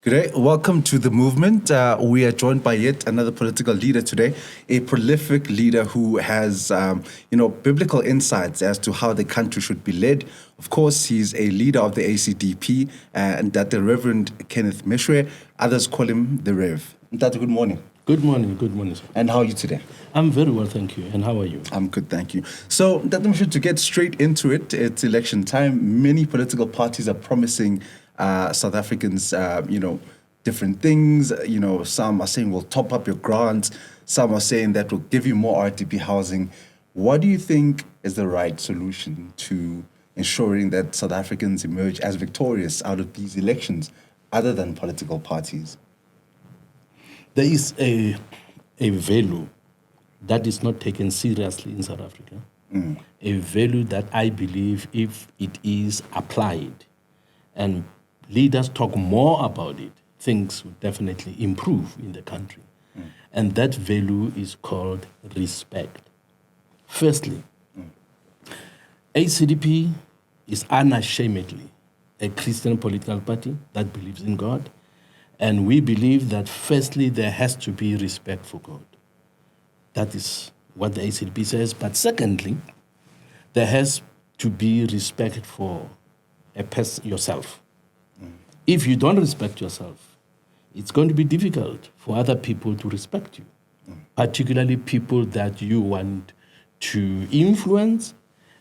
Good day. Welcome to the movement. We are joined by yet another political leader today, a prolific leader who has, biblical insights as to how the country should be led. Of course, he's a leader of the ACDP, and that the Reverend Kenneth Meshoe. Others call him the Rev. Tata, good morning. Good morning, sir. And how are you today? I'm very well, thank you. And how are you? I'm good, thank you. So, Tata Meshoe, to get straight into it, it's election time. Many political parties are promising South Africans, different things. Some are saying we'll top up your grants. Some are saying that we'll give you more RDP housing. What do you think is the right solution to ensuring that South Africans emerge as victorious out of these elections, other than political parties? There is a value that is not taken seriously in South Africa. A value that I believe, if it is applied and leaders talk more about it, things will definitely improve in the country. And that value is called respect. Firstly, ACDP is unashamedly a Christian political party that believes in God. And we believe that firstly, there has to be respect for God. That is what the ACDP says. But secondly, there has to be respect for a person, yourself. If you don't respect yourself, it's going to be difficult for other people to respect you, particularly people that you want to influence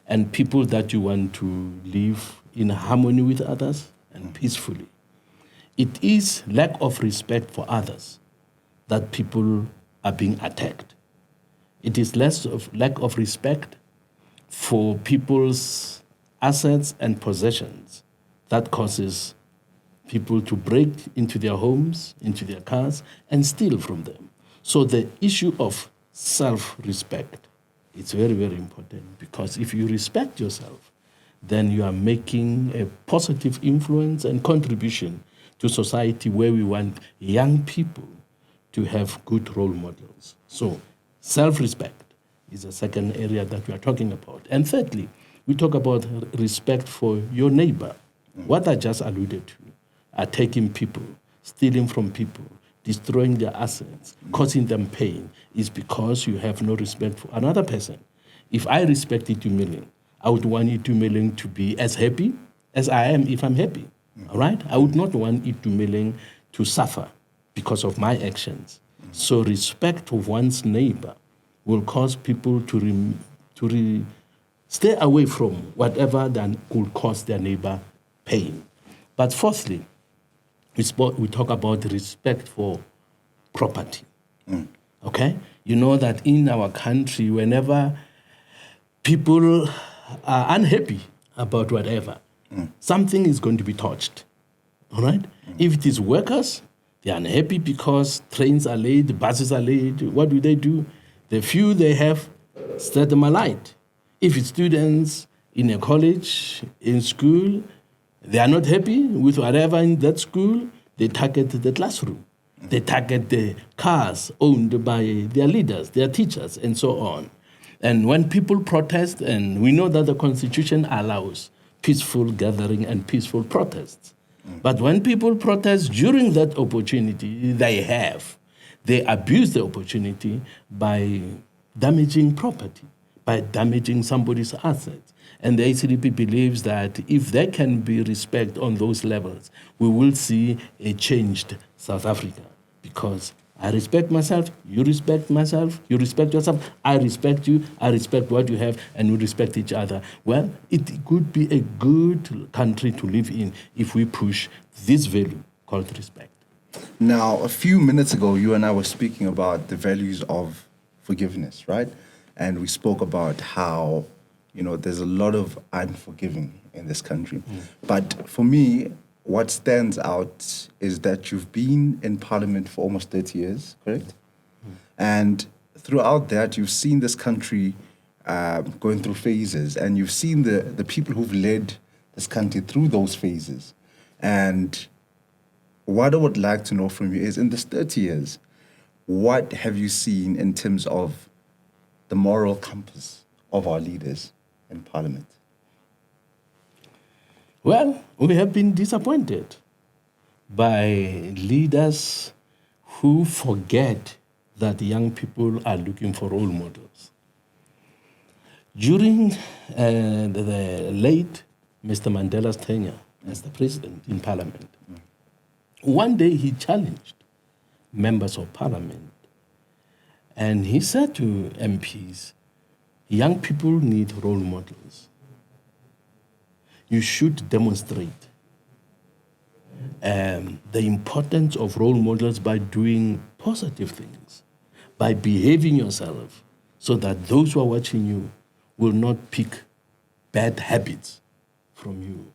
and people that you want to live in harmony with others and peacefully. It is lack of respect for others that people are being attacked. It is less of lack of respect for people's assets and possessions that causes people to break into their homes, into their cars, and steal from them. So the issue of self-respect is very, very important, because if you respect yourself, then you are making a positive influence and contribution to society where we want young people to have good role models. So self-respect is the second area that we are talking about. And thirdly, we talk about respect for your neighbor. What I just alluded to, attacking people, stealing from people, destroying their assets, causing them pain, is because you have no respect for another person. If I respect Itu Milling, I would want Itu Milling to be as happy as I am if I'm happy. All right? I would not want Itu Milling to suffer because of my actions. So respect of one's neighbor will cause people to stay away from whatever that could cause their neighbor pain. But fourthly, we talk about respect for property. Okay? You know that in our country, whenever people are unhappy about whatever, something is going to be touched. All right? If it is workers, they are unhappy because trains are late, buses are late. What do? The few they have, set them alight. If it's students in a college, in school, they are not happy with whatever in that school, they target the classroom. They target the cars owned by their leaders, their teachers, and so on. And when people protest, and we know that the Constitution allows peaceful gathering and peaceful protests. But when people protest during that opportunity they abuse the opportunity by damaging property, by damaging somebody's assets. And the ACDP believes that if there can be respect on those levels, we will see a changed South Africa. Because I respect myself, you respect myself, you respect yourself, I respect you, I respect what you have, and we respect each other. Well, it could be a good country to live in if we push this value called respect. Now, a few minutes ago, you and I were speaking about the values of forgiveness, right? And we spoke about how there's a lot of unforgiving in this country. But for me, what stands out is that you've been in parliament for almost 30 years, correct? And throughout that, you've seen this country going through phases, and you've seen the people who've led this country through those phases. And what I would like to know from you is, in this 30 years, what have you seen in terms of the moral compass of our leaders in parliament? Well, we have been disappointed by leaders who forget that young people are looking for role models. During the late Mr. Mandela's tenure as the president in parliament, one day he challenged members of parliament and he said to MPs, young people need role models. You should demonstrate the importance of role models by doing positive things, by behaving yourself so that those who are watching you will not pick bad habits from you.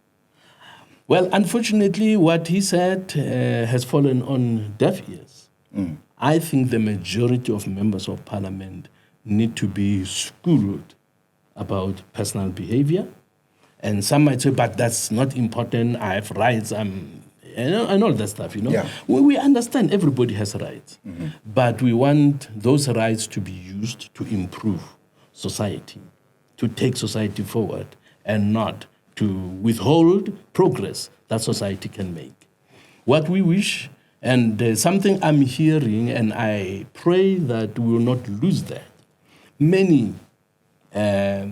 Well, unfortunately, what he said has fallen on deaf ears. I think the majority of members of parliament need to be schooled about personal behavior. And some might say, but that's not important. I have rights. And all that stuff, Yeah. We understand everybody has rights. But we want those rights to be used to improve society, to take society forward, and not to withhold progress that society can make. What we wish, and something I'm hearing, and I pray that we will not lose that. Many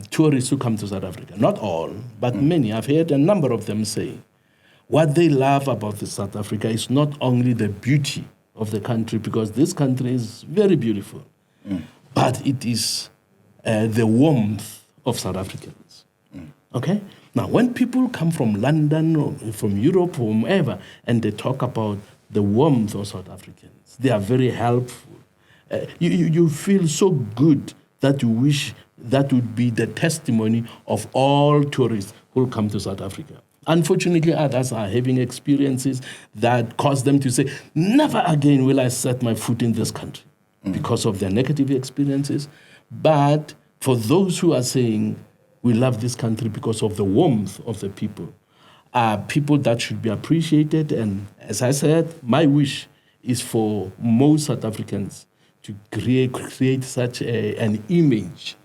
tourists who come to South Africa, not all, but many, I've heard a number of them say, what they love about South Africa is not only the beauty of the country, because this country is very beautiful, but it is the warmth of South Africans. Okay? Now, when people come from London or from Europe or wherever, and they talk about the warmth of South Africans, they are very helpful. You feel so good that you wish that would be the testimony of all tourists who come to South Africa. Unfortunately, others are having experiences that cause them to say, never again will I set my foot in this country because of their negative experiences. But for those who are saying, we love this country because of the warmth of the people, are people that should be appreciated. And as I said, my wish is for most South Africans to create such an image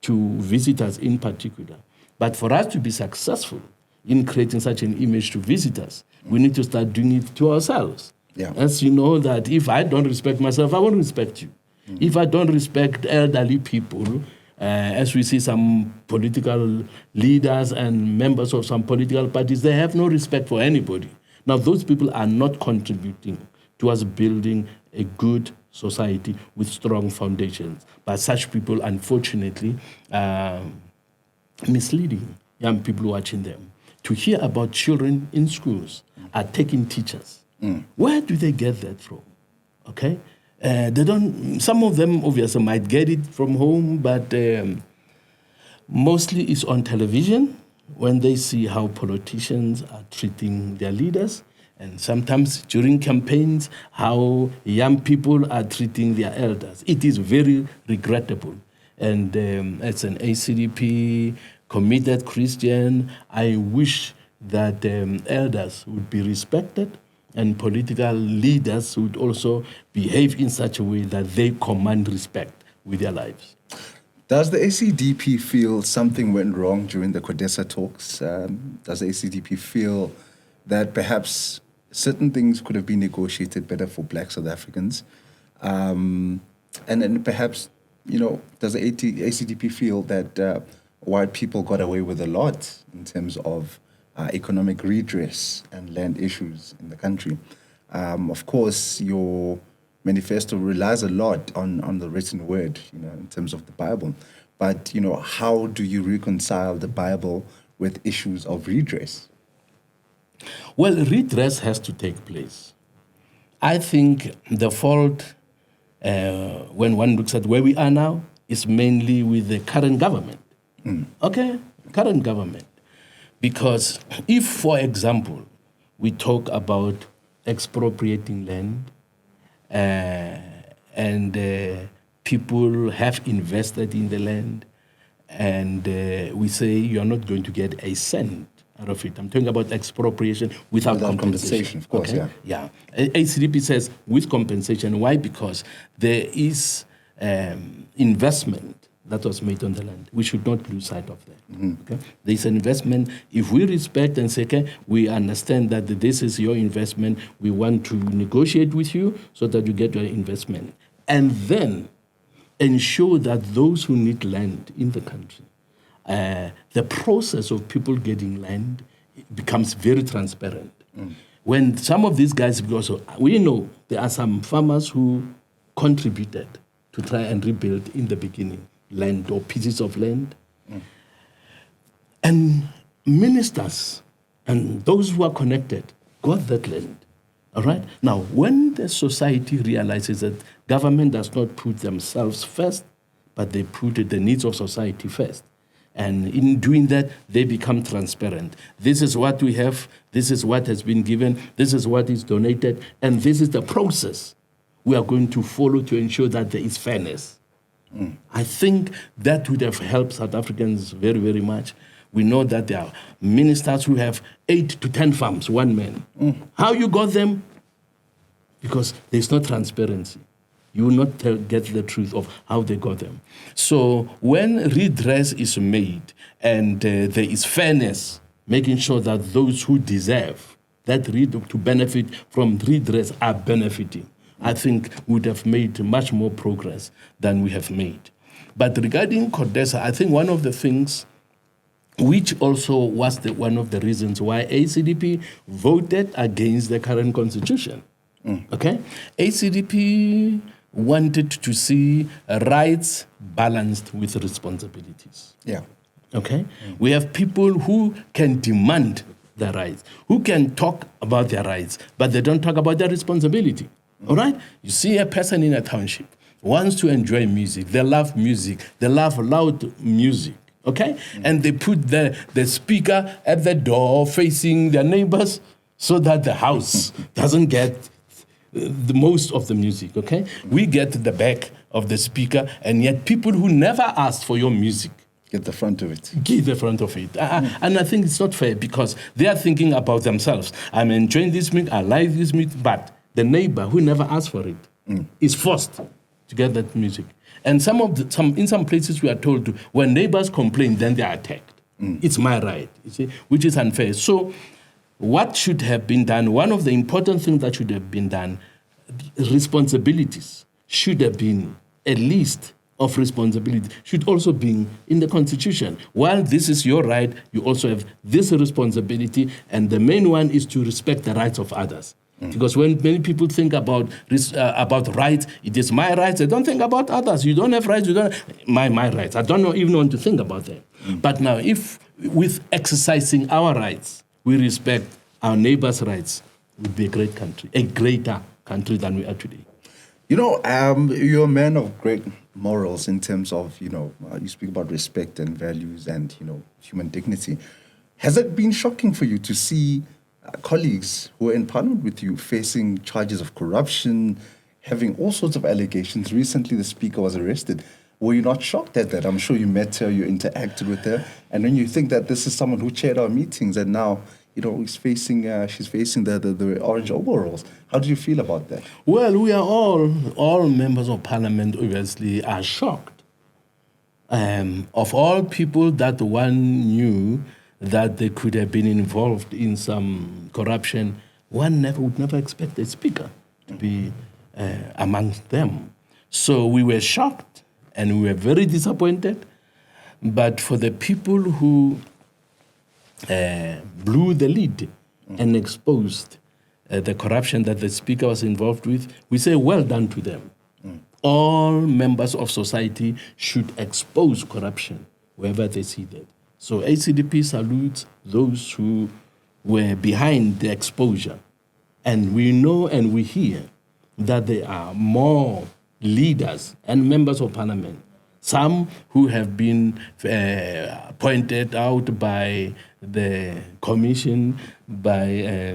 to visitors in particular. But for us to be successful in creating such an image to visitors, we need to start doing it to ourselves. Yeah. As you know that if I don't respect myself, I won't respect you. If I don't respect elderly people, as we see some political leaders and members of some political parties, they have no respect for anybody. Now, those people are not contributing towards building a good society with strong foundations. But such people, unfortunately, misleading young people watching them. To hear about children in schools are taking teachers. Where do they get that from? Okay? They don't. Some of them obviously might get it from home, but mostly it's on television when they see how politicians are treating their leaders, and sometimes during campaigns how young people are treating their elders. It is very regrettable. And as an ACDP committed Christian, I wish that elders would be respected and political leaders would also behave in such a way that they command respect with their lives. Does the ACDP feel something went wrong during the Codesa talks? Does the ACDP feel that perhaps certain things could have been negotiated better for Black South Africans? And then perhaps, does the ACDP feel that white people got away with a lot in terms of economic redress and land issues in the country? Of course, your manifesto relies a lot on the written word, in terms of the Bible. But, how do you reconcile the Bible with issues of redress? Well, redress has to take place. I think the fault, when one looks at where we are now, is mainly with the current government. Okay? Current government. Because if, for example, we talk about expropriating land and people have invested in the land and we say you're not going to get a cent out of it. I'm talking about expropriation without compensation. Of course, okay? Yeah. ACDP says with compensation. Why? Because there is investment that was made on the land. We should not lose sight of that. Okay? There's an investment. If we respect and say, okay, we understand that this is your investment, we want to negotiate with you so that you get your investment. And then ensure that those who need land in the country, the process of people getting land becomes very transparent. When some of these guys, because we know there are some farmers who contributed to try and rebuild in the beginning land or pieces of land. And ministers and those who are connected got that land. All right? Now, when the society realizes that government does not put themselves first, but they put the needs of society first, and in doing that, they become transparent. This is what we have, this is what has been given, this is what is donated, and this is the process we are going to follow to ensure that there is fairness. I think that would have helped South Africans very, very much. We know that there are ministers who have 8 to 10 farms, one man. How you got them? Because there's no transparency. You will not get the truth of how they got them. So when redress is made and there is fairness, making sure that those who deserve that to benefit from redress are benefiting, I think would have made much more progress than we have made. But regarding CODESA, I think one of the things which also was one of the reasons why ACDP voted against the current constitution. Okay? ACDP wanted to see rights balanced with responsibilities. Yeah. Okay? We have people who can demand their rights, who can talk about their rights, but they don't talk about their responsibility. All right? You see a person in a township wants to enjoy music. They love music. They love loud music. Okay? And they put the speaker at the door facing their neighbors so that the house doesn't get the most of the music. Okay? We get the back of the speaker, and yet people who never asked for your music get the front of it. Get the front of it. And I think it's not fair because they are thinking about themselves. I'm enjoying this music, I like this music, but the neighbor who never asked for it is forced to get that music. And in some places we are told to, when neighbors complain, then they are attacked. It's my right, you see, which is unfair. So what should have been done, one of the important things that should have been done, responsibilities should have been, a list of responsibility should also be in the Constitution. While this is your right, you also have this responsibility, and the main one is to respect the rights of others. Because when many people think about rights, it is my rights. They don't think about others. You don't have rights. You don't have my rights. I don't even want to think about that. But now, if with exercising our rights, we respect our neighbors' rights, we'd be a great country, a greater country than we are today. You know, you're a man of great morals in terms of, you speak about respect and values and, human dignity. Has it been shocking for you to see colleagues who are in parliament with you facing charges of corruption, having all sorts of allegations? Recently, the speaker was arrested. Were you not shocked at that? I'm sure you met her, you interacted with her, and then you think that this is someone who chaired our meetings, and now, she's facing the orange overalls. How do you feel about that? Well, we are all members of parliament obviously are shocked. Of all people that one knew that they could have been involved in some corruption, one would never expect a speaker to be amongst them. So we were shocked and we were very disappointed. But for the people who blew the lead and exposed the corruption that the speaker was involved with, we say well done to them. All members of society should expose corruption wherever they see that. So ACDP salutes those who were behind the exposure. And we know and we hear that there are more leaders and members of parliament, some who have been pointed out by the commission, by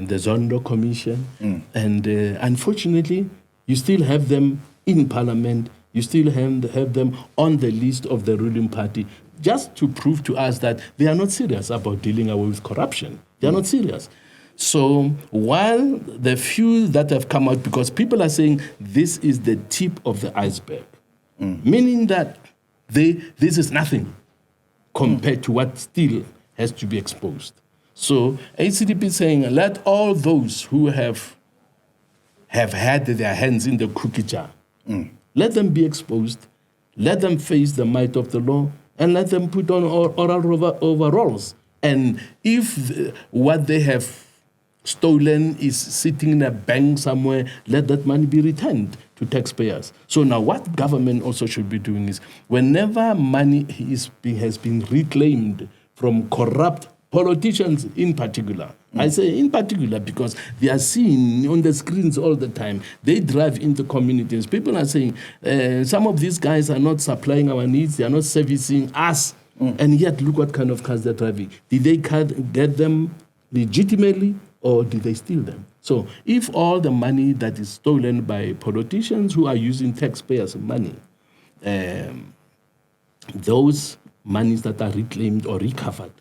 the Zondo Commission. And unfortunately, you still have them in parliament, you still have them on the list of the ruling party, just to prove to us that they are not serious about dealing with corruption. They are not serious. So while the few that have come out, because people are saying this is the tip of the iceberg, meaning that this is nothing compared to what still has to be exposed. So ACDP is saying, let all those who have had their hands in the cookie jar, let them be exposed, let them face the might of the law, and let them put on oral overalls. And if what they have stolen is sitting in a bank somewhere, let that money be returned to taxpayers. So now what government also should be doing is, whenever money has been reclaimed from corrupt politicians in particular, I say in particular because they are seen on the screens all the time. They drive into communities. People are saying, some of these guys are not supplying our needs, they are not servicing us, and yet look what kind of cars they're driving. Did they get them legitimately, or did they steal them? So if all the money that is stolen by politicians who are using taxpayers' money, those monies that are reclaimed or recovered,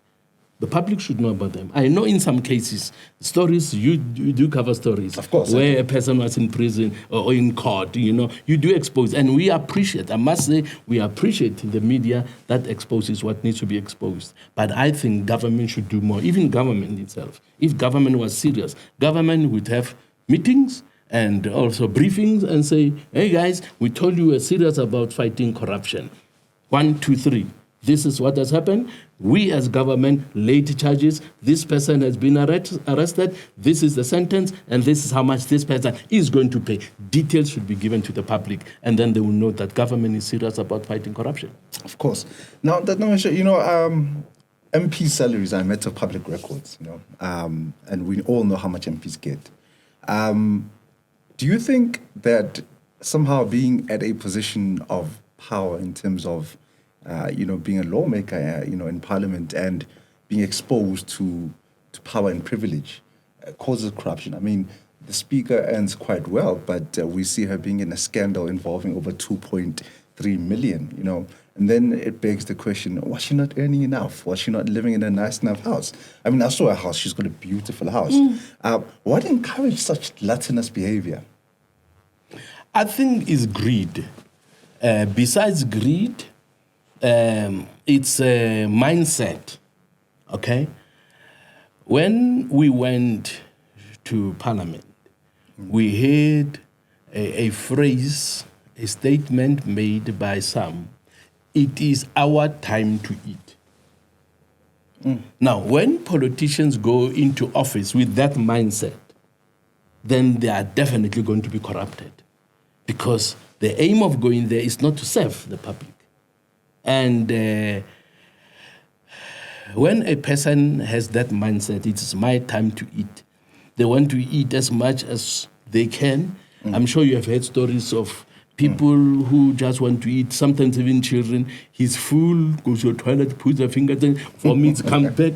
the public should know about them. I know in some cases, stories, you do cover stories. Of course. Where a person was in prison or in court, you do expose. And we appreciate, I must say, we appreciate the media that exposes what needs to be exposed. But I think government should do more, even government itself. If government was serious, government would have meetings and also briefings and say, hey guys, we told you we're serious about fighting corruption. 1, 2, 3. This is what has happened. We as government laid charges. This person has been arrested. This is the sentence, and this is how much this person is going to pay. Details should be given to the public, and then they will know that government is serious about fighting corruption. Of course. Now, MP salaries are a matter of public records, and we all know how much MPs get. Do you think that somehow being at a position of power in terms of being a lawmaker, in parliament and being exposed to power and privilege causes corruption? I mean, the speaker earns quite well, but we see her being in a scandal involving over 2.3 million, and then it begs the question, was she not earning enough? Was she not living in a nice enough house? I mean, I saw her house. She's got a beautiful house. What encouraged such gluttonous behavior? I think it's greed. Besides greed, it's a mindset, okay? When we went to Parliament, we heard a phrase, a statement made by some, it is our time to eat. Now, when politicians go into office with that mindset, then they are definitely going to be corrupted, because the aim of going there is not to serve the public. And when a person has that mindset, it's my time to eat. They want to eat as much as they can. I'm sure you have heard stories of people who just want to eat, sometimes even children. He's full, goes to the toilet, puts a finger in, vomits, comes back.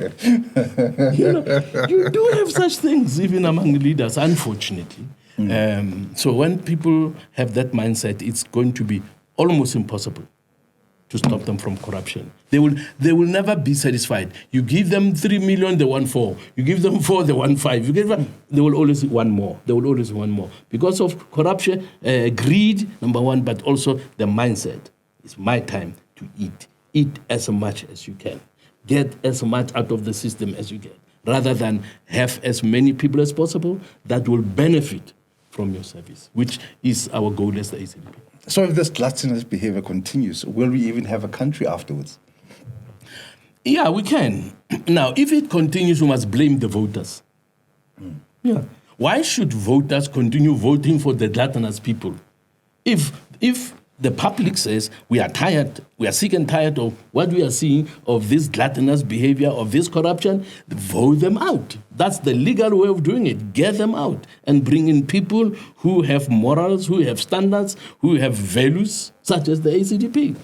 You do have such things even among leaders, unfortunately. So when people have that mindset, it's going to be almost impossible to stop them from corruption. They will never be satisfied. You give them 3 million, they want 4. You give them 4, they want 5. You give them, they will always want more. They will always want more. Because of corruption, greed, number one, but also the mindset. It's my time to eat. Eat as much as you can. Get as much out of the system as you get, rather than have as many people as possible that will benefit from your service, which is our goal as the ACDP. So if this gluttonous behavior continues, will we even have a country afterwards? Yeah, we can. Now, if it continues, we must blame the voters. Yeah. Why should voters continue voting for the gluttonous people? If the public says we are tired, we are sick and tired of what we are seeing of this gluttonous behavior, of this corruption, vote them out. That's the legal way of doing it. Get them out and bring in people who have morals, who have standards, who have values, such as the ACDP.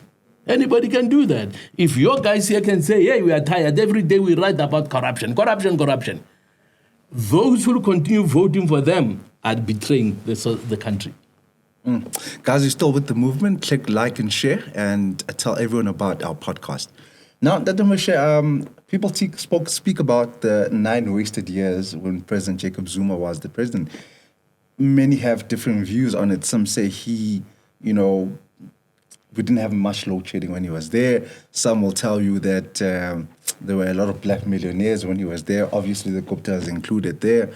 Anybody can do that. If your guys here can say, hey, we are tired, every day we write about corruption, those who continue voting for them are betraying the country. Guys, you're still with the movement. Click like and share, and tell everyone about our podcast. Now, Meshoe, people speak about the 9 wasted years when President Jacob Zuma was the president. Many have different views on it. Some say he, we didn't have much load shedding when he was there. Some will tell you that there were a lot of black millionaires when he was there. Obviously, the Guptas included there.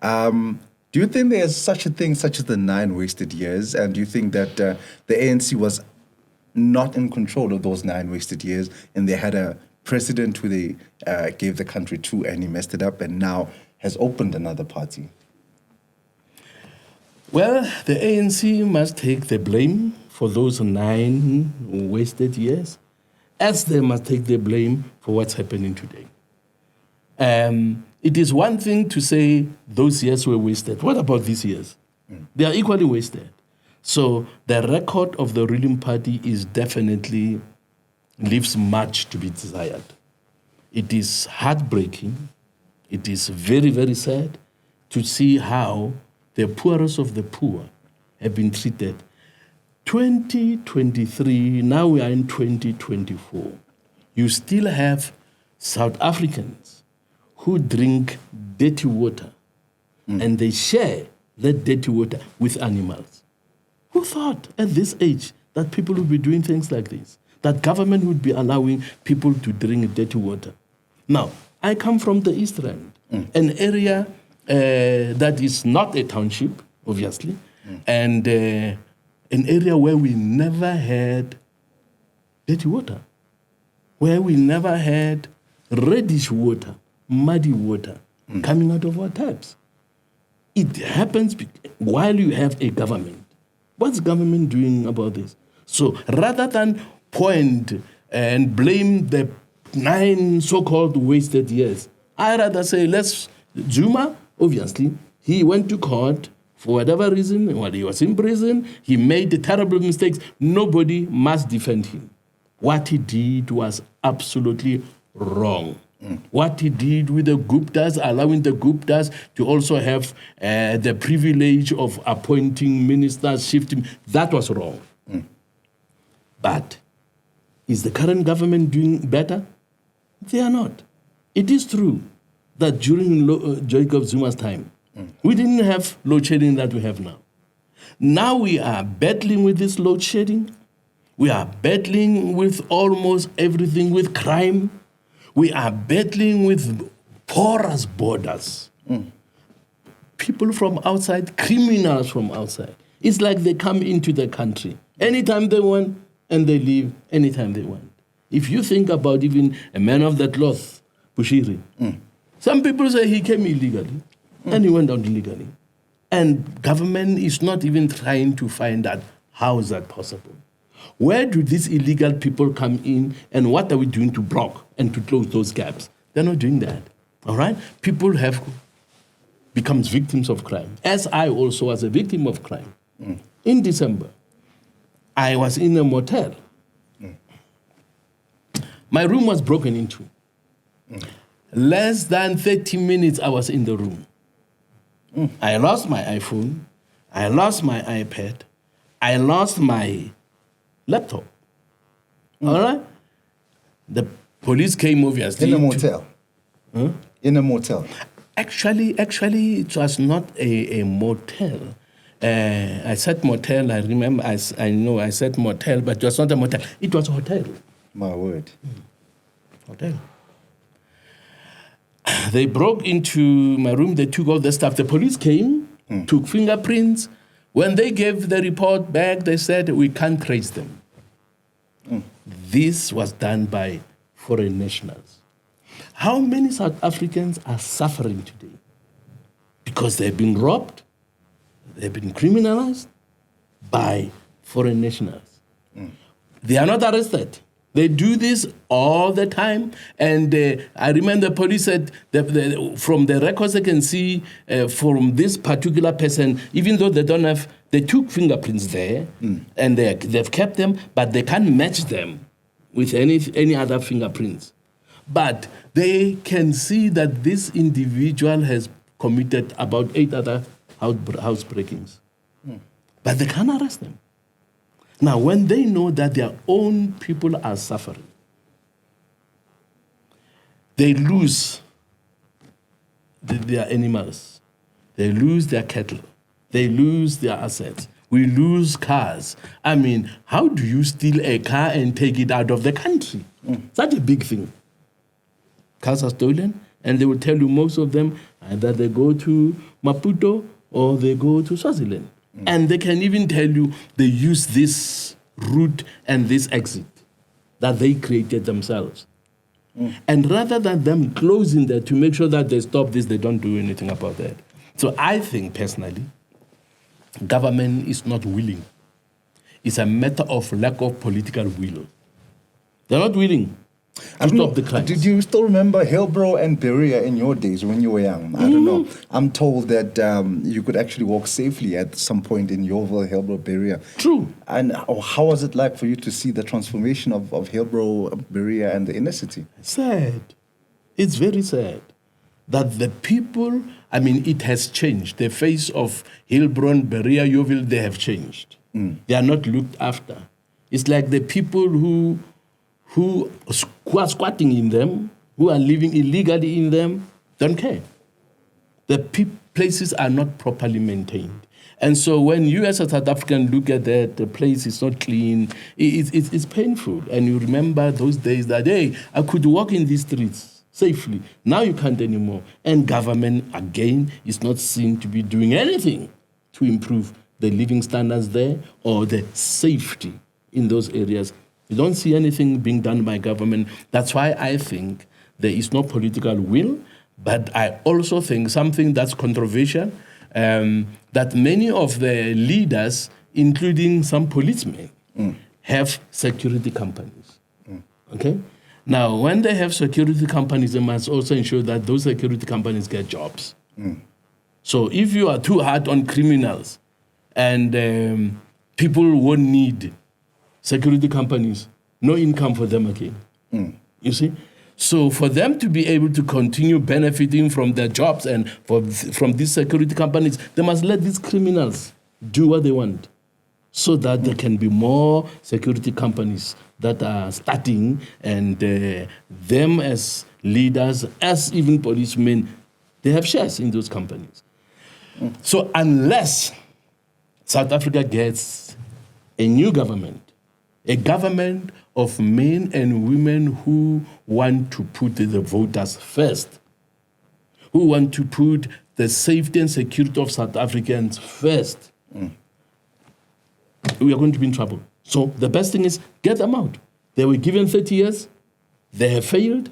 Do you think there's such a thing, such as the 9 wasted years? And do you think that the ANC was not in control of those 9 wasted years, and they had a president who they gave the country to, and he messed it up, and now has opened another party? Well, the ANC must take the blame for those 9 wasted years, as they must take the blame for what's happening today. It is one thing to say those years were wasted. What about these years? They are equally wasted. So the record of the ruling party is definitely leaves much to be desired. It is heartbreaking. It is very, very sad to see how the poorest of the poor have been treated. 2023, now we are in 2024. You still have South Africans who drink dirty water, and they share that dirty water with animals. Who thought at this age that people would be doing things like this? That government would be allowing people to drink dirty water? Now, I come from the East Rand, an area that is not a township, obviously, and an area where we never had dirty water, where we never had reddish water, muddy water coming out of our taps. It happens while you have a government. What's government doing about this? So rather than point and blame the 9 so-called wasted years, I rather say Zuma, obviously, he went to court for whatever reason, while he was in prison, he made terrible mistakes. Nobody must defend him. What he did was absolutely wrong. What he did with the Guptas, allowing the Guptas to also have the privilege of appointing ministers, shifting, that was wrong. But is the current government doing better? They are not. It is true that during Jacob Zuma's time, we didn't have load shedding that we have now. Now we are battling with this load shedding. We are battling with almost everything, with crime. We are battling with porous borders. People from outside, criminals from outside. It's like they come into the country anytime they want and they leave anytime they want. If you think about even a man of the cloth, Bushiri, some people say he came illegally and he went out illegally. And government is not even trying to find out how is that possible. Where do these illegal people come in, and what are we doing to block and to close those gaps? They're not doing that, all right? People have become victims of crime, as I also was a victim of crime. In December, I was in a motel. My room was broken into. Less than 30 minutes, I was in the room. I lost my iPhone. I lost my iPad. I lost my laptop. All right? The police came, obviously. In a motel? In a motel? Actually, it was not a motel. I said motel, I remember, I know I said motel, but it was not a motel. It was a hotel. My word. Hotel. They broke into my room, they took all the stuff. The police came, took fingerprints. When they gave the report back, they said, we can't trace them. This was done by foreign nationals. How many South Africans are suffering today? Because they've been robbed, they've been criminalized by foreign nationals. They are not arrested. They do this all the time. And I remember the police said that from the records they can see from this particular person, even though they don't have, they took fingerprints there and they've kept them, but they can't match them with any other fingerprints. But they can see that this individual has committed about 8 other house breakings. But they can't arrest them. Now, when they know that their own people are suffering, they lose their animals, they lose their cattle, they lose their assets. We lose cars. I mean, how do you steal a car and take it out of the country? Such a big thing. Cars are stolen, and they will tell you most of them either they go to Maputo or they go to Swaziland. And they can even tell you they use this route and this exit that they created themselves. And rather than them closing that to make sure that they stop this, they don't do anything about that. So I think personally, government is not willing. It's a matter of lack of political will. They're not willing to stop the crimes. Did you still remember Hillbrow and Berea in your days when you were young? I don't know. I'm told that you could actually walk safely at some point in Yeovil, Hillbrow, Berea. True. And how was it like for you to see the transformation of Hillbrow, Berea, and the inner city? Sad. It's very sad that the people, I mean, it has changed. The face of Hillbrow, Berea, Yeovil, they have changed. They are not looked after. It's like the people who are squatting in them, who are living illegally in them, don't care. The places are not properly maintained. And so when you as a South African look at that, the place is not clean, it's painful. And you remember those days that, hey, I could walk in these streets safely. Now you can't anymore. And government, again, is not seen to be doing anything to improve the living standards there or the safety in those areas. You don't see anything being done by government. That's why I think there is no political will, but I also think something that's controversial, that many of the leaders, including some policemen, have security companies. Okay? Now, when they have security companies, they must also ensure that those security companies get jobs. So if you are too hard on criminals and people won't need security companies, no income for them again. You see? So for them to be able to continue benefiting from their jobs and from these security companies, they must let these criminals do what they want so that there can be more security companies that are starting, and them as leaders, as even policemen, they have shares in those companies. So unless South Africa gets a new government, a government of men and women who want to put the voters first, who want to put the safety and security of South Africans first, we are going to be in trouble. So the best thing is get them out. They were given 30 years. They have failed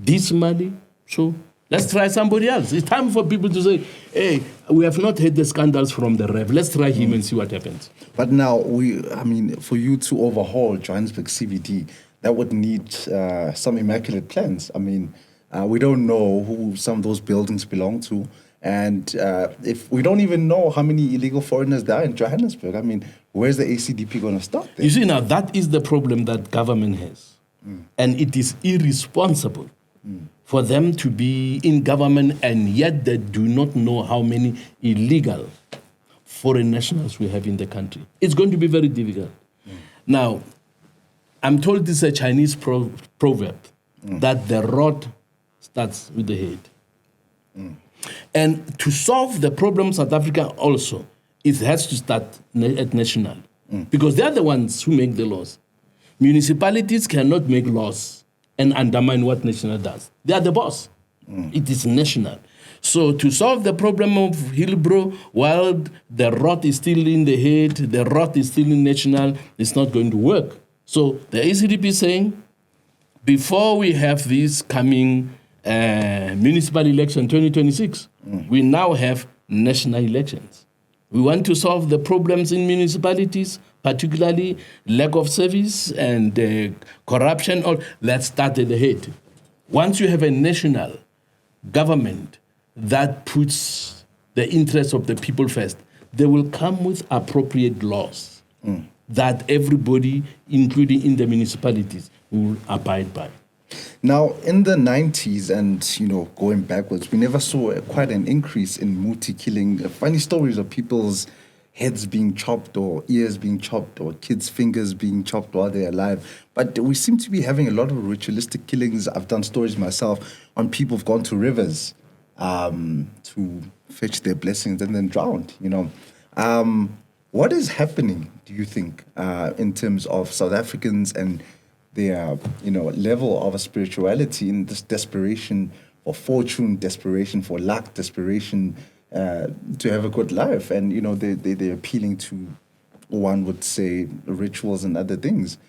dismally. So let's try somebody else. It's time for people to say, hey, we have not had the scandals from the Rev. Let's try him and see what happens. But now, for you to overhaul Johannesburg CBD, that would need some immaculate plans. I mean, we don't know who some of those buildings belong to. And if we don't even know how many illegal foreigners there are in Johannesburg, I mean, where's the ACDP going to start there? You see, now, that is the problem that government has. And it is irresponsible for them to be in government and yet they do not know how many illegal foreign nationals we have in the country. It's going to be very difficult. Now, I'm told this is a Chinese proverb that the rod starts with the head. And to solve the problem South Africa also, it has to start at national. Because they are the ones who make the laws. Municipalities cannot make laws and undermine what national does. They are the boss. It is national. So to solve the problem of Hillbrow, while the rot is still in the head, the rot is still in national, it's not going to work. So the ACDP is saying, before we have this coming municipal election 2026, we now have national elections. We want to solve the problems in municipalities, particularly lack of service and corruption. Or let's start at the head. Once you have a national government that puts the interests of the people first, they will come with appropriate laws that everybody, including in the municipalities, will abide by. Now, in the 90s and, going backwards, we never saw quite an increase in Muti killing. Funny stories of people's heads being chopped or ears being chopped or kids' fingers being chopped while they're alive. But we seem to be having a lot of ritualistic killings. I've done stories myself on people who've gone to rivers to fetch their blessings and then drowned, What is happening, do you think, in terms of South Africans and their, level of spirituality in this desperation for fortune, desperation for luck, desperation to have a good life? And, they're appealing to, one would say, rituals and other things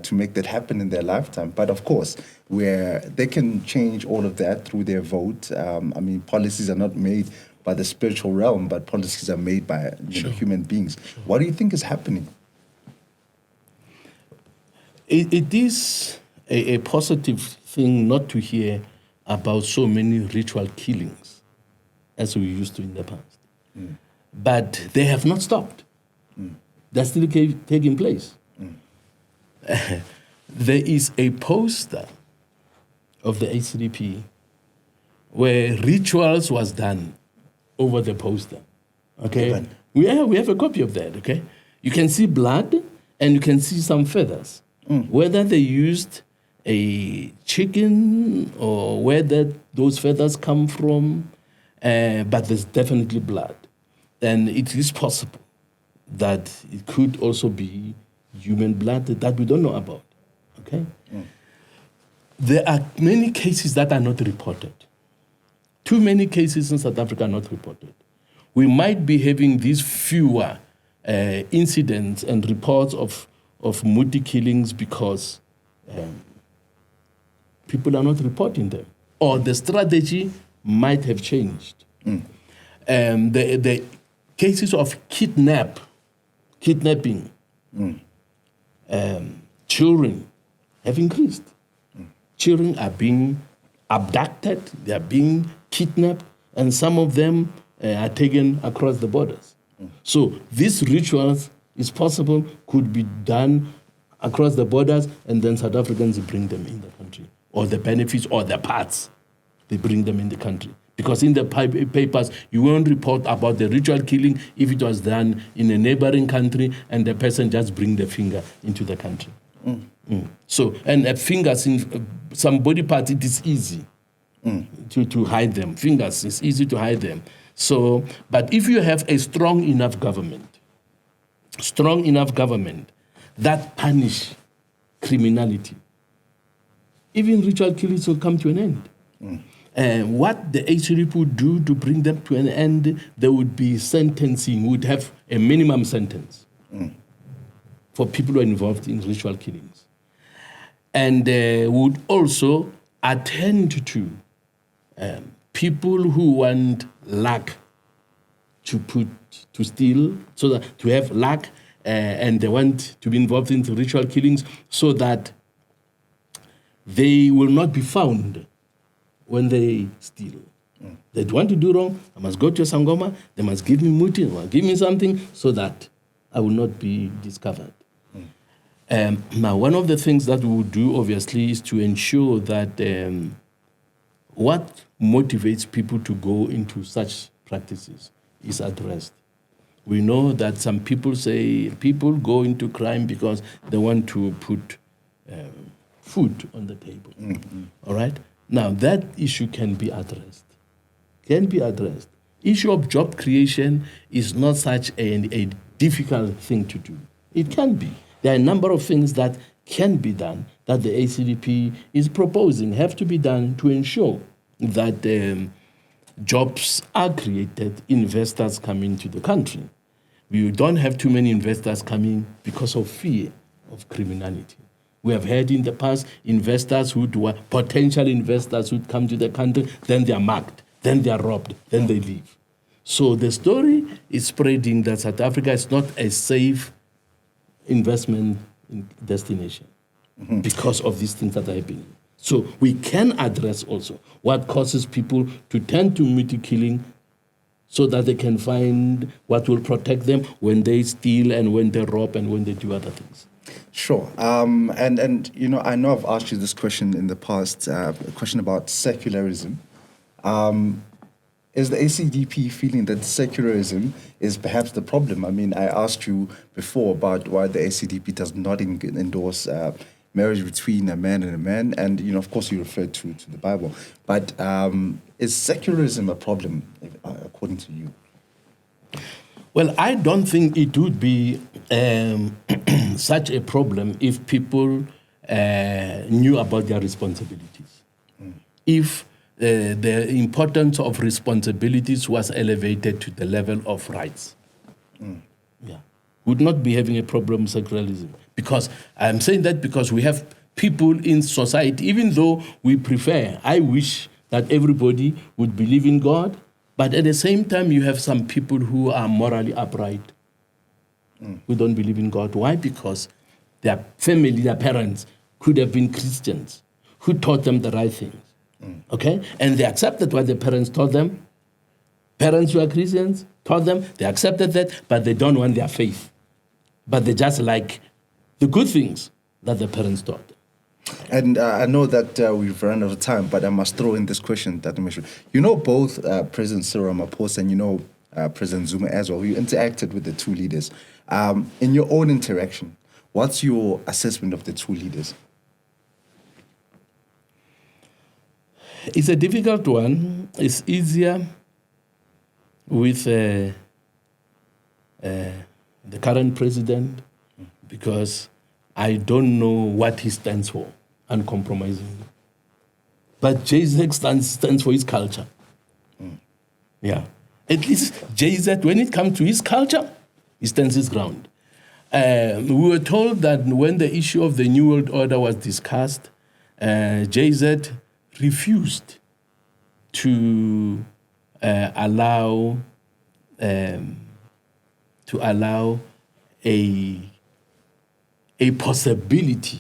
to make that happen in their lifetime. But of course, where they can change all of that through their vote. Policies are not made by the spiritual realm, but policies are made by human beings. Sure. What do you think is happening? It is a positive thing not to hear about so many ritual killings as we used to in the past. Mm. But they have not stopped. Mm. They're still taking place. Mm. There is a poster of the ACDP where rituals was done over the poster. Okay? We have a copy of that, okay? You can see blood and you can see some feathers. Mm. Whether they used a chicken or where those feathers come from, but there's definitely blood. And it is possible that it could also be human blood that we don't know about, okay? Mm. There are many cases that are not reported. Too many cases in South Africa are not reported. We might be having these fewer incidents and reports of Muti killings because people are not reporting them, or the strategy might have changed. Mm. The cases of kidnapping, children have increased. Mm. Children are being abducted, they are being kidnapped, and some of them are taken across the borders. Mm. So these rituals, is possible, could be done across the borders, and then South Africans bring them in the country, or the benefits or the parts, they bring them in the country. Because in the papers, you won't report about the ritual killing if it was done in a neighboring country and the person just bring the finger into the country. Mm. Mm. So, and fingers in some body parts, it is easy to hide them. Fingers, it's easy to hide them. So, but if you have a strong enough government that punish criminality, even ritual killings will come to an end. What the ACDP would do to bring them to an end, there would be sentencing, would have a minimum sentence for people who are involved in ritual killings. And would also attend to people who want luck to steal, so that to have luck, and they want to be involved in ritual killings so that they will not be found when they steal. They want to do wrong, I must go to Sangoma, they must give me muti, or give me something so that I will not be discovered. Now, one of the things that we would do, obviously, is to ensure that what motivates people to go into such practices is addressed. We know that some people say people go into crime because they want to put food on the table. Mm-hmm. All right? Now, that issue can be addressed. Issue of job creation is not such a difficult thing to do. It can be. There are a number of things that can be done that the ACDP is proposing, have to be done to ensure that jobs are created, investors come into the country. We don't have too many investors coming because of fear of criminality. We have heard in the past potential investors who come to the country, then they are mugged, then they are robbed, then they leave. So the story is spreading that South Africa is not a safe investment destination because of these things that are happening. So we can address also what causes people to tend to muti killing so that they can find what will protect them when they steal and when they rob and when they do other things. Sure. And you know, I know I've asked you this question in the past, a question about secularism. Is the ACDP feeling that secularism is perhaps the problem? I mean, I asked you before about why the ACDP does not endorse marriage between a man and a man, and you know, of course, you referred to the Bible. But is secularism a problem, according to you? Well, I don't think it would be such a problem if people knew about their responsibilities. If the importance of responsibilities was elevated to the level of rights. Yeah. Would not be having a problem with secularism. Because I'm saying that because we have people in society, even though we prefer, I wish that everybody would believe in God, but at the same time, you have some people who are morally upright, who don't believe in God. Why? Because their family, their parents could have been Christians, who taught them the right things. Okay? And they accepted what their parents taught them. Parents who are Christians taught them, they accepted that, but they don't want their faith. But they just like the good things that the parents taught. And I know that we've run out of time, but I must throw in this question, Dr. Meshoe. You know both President Cyril Ramaphosa and you know President Zuma as well. You interacted with the two leaders. In your own interaction, what's your assessment of the two leaders? It's a difficult one. It's easier with the current president because I don't know what he stands for, uncompromising. But JZ stands for his culture. Yeah. At least JZ, when it comes to his culture, he stands his ground. We were told that when the issue of the New World Order was discussed, JZ refused to allow a possibility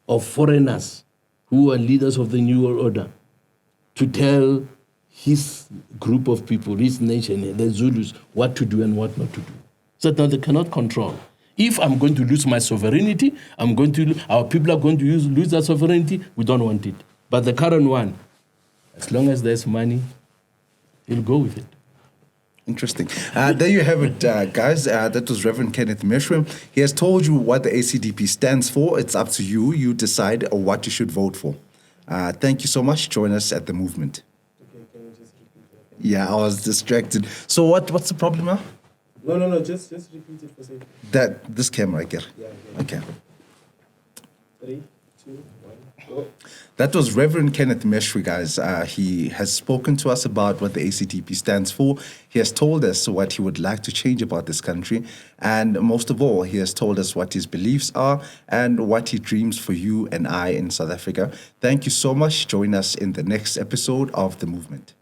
of foreigners who are leaders of the New World Order to tell his group of people, his nation, the Zulus, what to do and what not to do. So that they cannot control. If I'm going to lose my sovereignty, our people are going to lose their sovereignty, we don't want it. But the current one, as long as there's money, he'll go with it. Interesting. There you have it, guys. That was Reverend Kenneth Meshoe. He has told you what the ACDP stands for. It's up to you. You decide what you should vote for. Thank you so much. Join us at the movement. Okay, can you just repeat that? Yeah, I was distracted. So what's the problem now? No, just repeat it for safety. This camera, I get. Yeah. Okay. 3, 2, 1, go. That was Reverend Kenneth Meshoe, guys. He has spoken to us about what the ACDP stands for. He has told us what he would like to change about this country. And most of all, he has told us what his beliefs are and what he dreams for you and I in South Africa. Thank you so much. Join us in the next episode of The Movement.